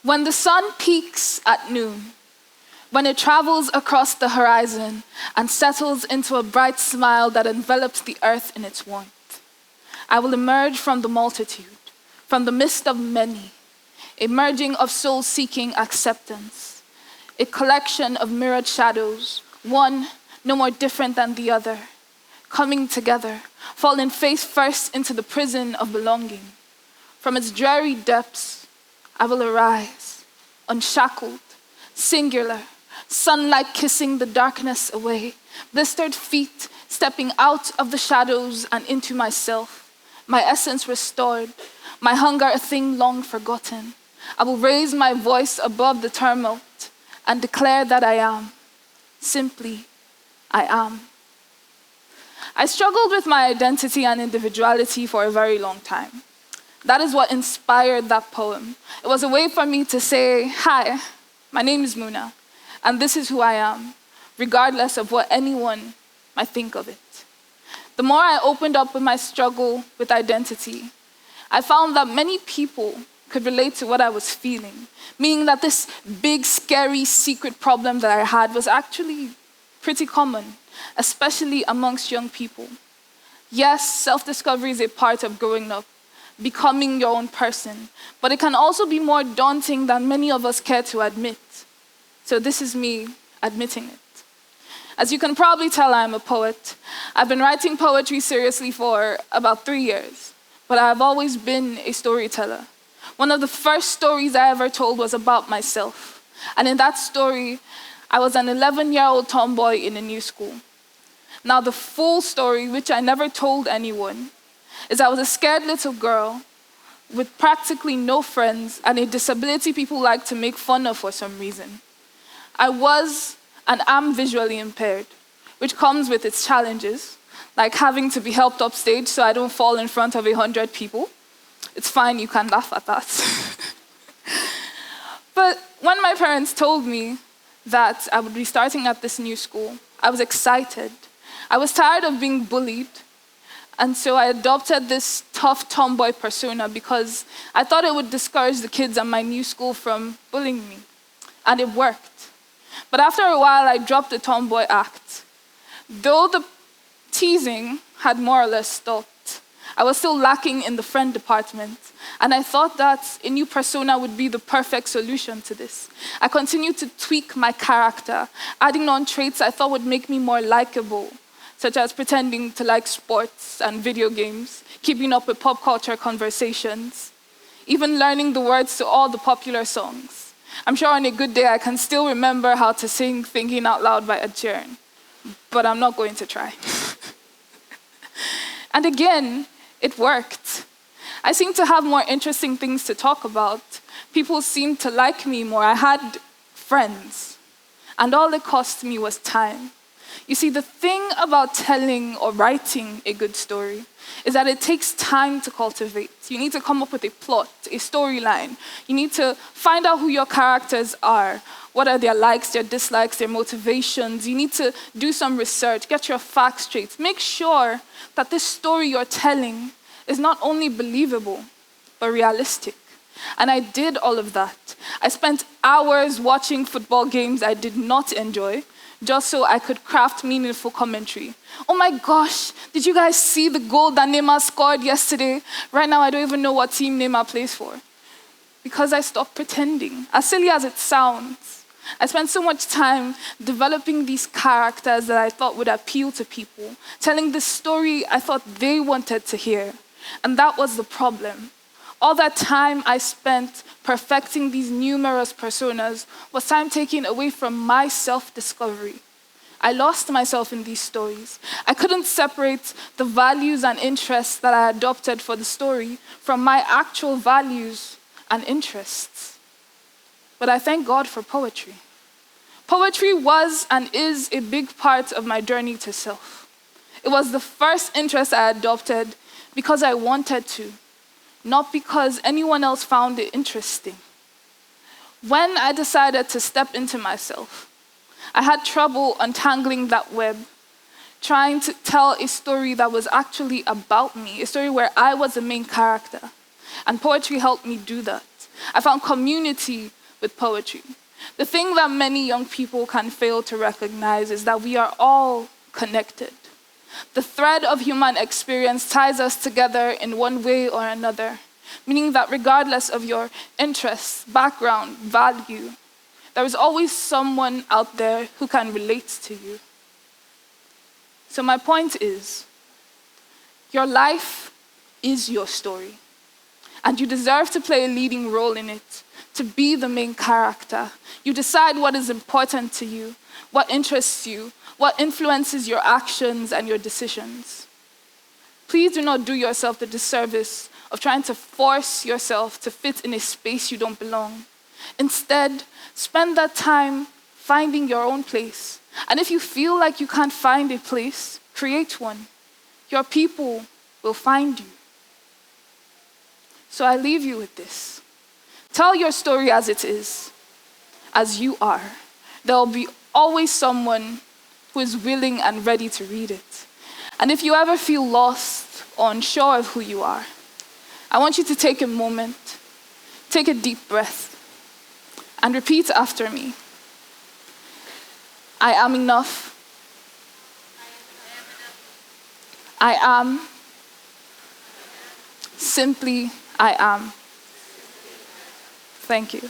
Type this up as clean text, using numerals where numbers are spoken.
When the sun peaks at noon, when it travels across the horizon and settles into a bright smile that envelops the earth in its warmth, I will emerge from the multitude, from the midst of many, a merging of soul-seeking acceptance, a collection of mirrored shadows, one no more different than the other, coming together, falling face first into the prison of belonging. From its dreary depths, I will arise, unshackled, singular, sunlight kissing the darkness away, blistered feet stepping out of the shadows and into myself, my essence restored, my hunger a thing long forgotten. I will raise my voice above the tumult and declare that I am. Simply, I am. I struggled with my identity and individuality for a very long time. That is what inspired that poem. It was a way for me to say, hi, my name is Muna, and this is who I am, regardless of what anyone might think of it. The more I opened up with my struggle with identity, I found that many people could relate to what I was feeling, meaning that this big, scary, secret problem that I had was actually pretty common, especially amongst young people. Yes, self-discovery is a part of growing up, becoming your own person, but it can also be more daunting than many of us care to admit. So this is me admitting it. As you can probably tell, I'm a poet. I've been writing poetry seriously for about 3 years, but I've always been a storyteller. One of the first stories I ever told was about myself. And in that story, I was an 11-year-old tomboy in a new school. Now, the full story, which I never told anyone, is I was a scared little girl with practically no friends and a disability people like to make fun of for some reason. I was and am visually impaired, which comes with its challenges, like having to be helped upstage so I don't fall in front of 100 people. It's fine, you can laugh at that. But when my parents told me that I would be starting at this new school, I was excited. I was tired of being bullied, and so I adopted this tough tomboy persona because I thought it would discourage the kids at my new school from bullying me. And it worked. But after a while, I dropped the tomboy act. Though the teasing had more or less stopped, I was still lacking in the friend department, and I thought that a new persona would be the perfect solution to this. I continued to tweak my character, adding on traits I thought would make me more likable, such as pretending to like sports and video games, keeping up with pop culture conversations, even learning the words to all the popular songs. I'm sure on a good day I can still remember how to sing Thinking Out Loud by Ed Sheeran, but I'm not going to try. And again, it worked. I seemed to have more interesting things to talk about. People seemed to like me more. I had friends, and all it cost me was time. You see, the thing about telling or writing a good story is that it takes time to cultivate. You need to come up with a plot, a storyline. You need to find out who your characters are. What are their likes, their dislikes, their motivations? You need to do some research, get your facts straight. Make sure that this story you're telling is not only believable, but realistic. And I did all of that. I spent hours watching football games I did not enjoy, just so I could craft meaningful commentary. Oh my gosh, did you guys see the goal that Neymar scored yesterday? Right now, I don't even know what team Neymar plays for. Because I stopped pretending. As silly as it sounds, I spent so much time developing these characters that I thought would appeal to people, telling the story I thought they wanted to hear. And that was the problem. All that time I spent perfecting these numerous personas was time taken away from my self-discovery. I lost myself in these stories. I couldn't separate the values and interests that I adopted for the story from my actual values and interests. But I thank God for poetry. Poetry was and is a big part of my journey to self. It was the first interest I adopted because I wanted to, not because anyone else found it interesting. When I decided to step into myself, I had trouble untangling that web, trying to tell a story that was actually about me, a story where I was the main character. And poetry helped me do that. I found community with poetry. The thing that many young people can fail to recognize is that we are all connected. The thread of human experience ties us together in one way or another, meaning that regardless of your interests, background, value, there is always someone out there who can relate to you. So my point is, your life is your story, and you deserve to play a leading role in it, to be the main character. You decide what is important to you, what interests you, what influences your actions and your decisions. Please do not do yourself the disservice of trying to force yourself to fit in a space you don't belong. Instead, spend that time finding your own place. And if you feel like you can't find a place, create one. Your people will find you. So I leave you with this. Tell your story as it is, as you are. There will be always someone who is willing and ready to read it. And if you ever feel lost or unsure of who you are, I want you to take a moment, take a deep breath, and repeat after me. I am enough. I am. Simply, I am. Thank you.